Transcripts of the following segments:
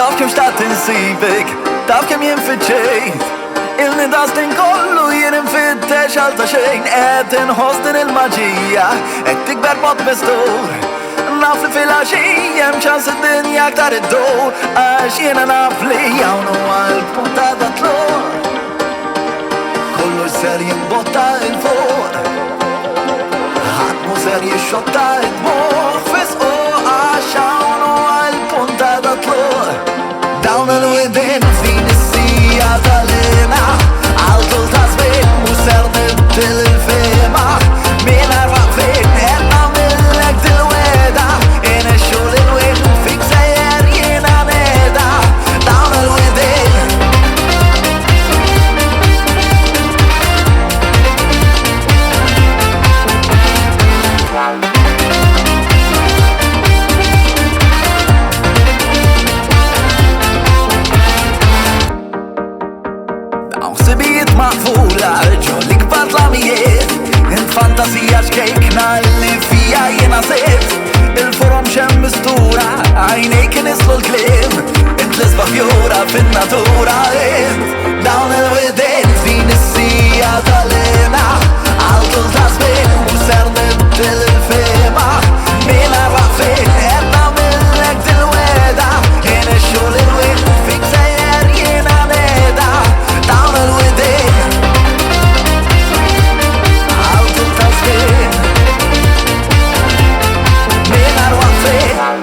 Taf kem xtaqt insibek, taf kem jien fiċċejt il-nidas din kollu jien infittex għal ta' xejn qed inħoss din il-maġija qed tikber mod mistur. Naf li fil-għaxija hemm ċans id-dinja aktar iddur għax jiena naf li hawn huwa l-puntata tlur. Kollu ser jimbotta il-fuq, ħadd mu ser jixxotta id-dmugħ fisqu għax hawn huwa l-puntata tlur. Dawn il-widin fin is-sija tal-lina għal-tul ta' żmien mhux ser nibdil il-fema mingħajr waqfien qed nagħmillek dil-weda inexxu lil-wien fik sejjer jiena neda. Dawn il-widin sibijiet maqfula ġolli kbar tlamijiet int fantazija xkejkna li fija jena sif il-forum xem mistura għajnejk nislu l-klim int l-isbaħ jura fin-natura int dawn il-widin fin is-sija tal-lina għal-tul ta' żmien mhux ser nibdil il-fema mingħajr waqfien qed nagħmillek dil-weda inexxu lil-wien fik sejjer jiena neda. Dawn il-widin għal-tul ta' żmien mingħajr waqfien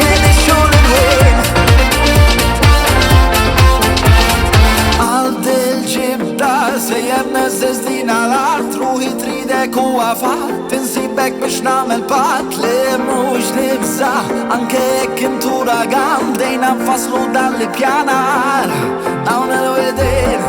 inexxu lil-wien. Għald-il-ġibda sejjer neżżeż din għal-art ruħi tridek u għafat tinsibek biex nagħmel pat li mhux nibża anke jekk intu ragan dejna nfasslu dan li pjanar. Dawn il-widin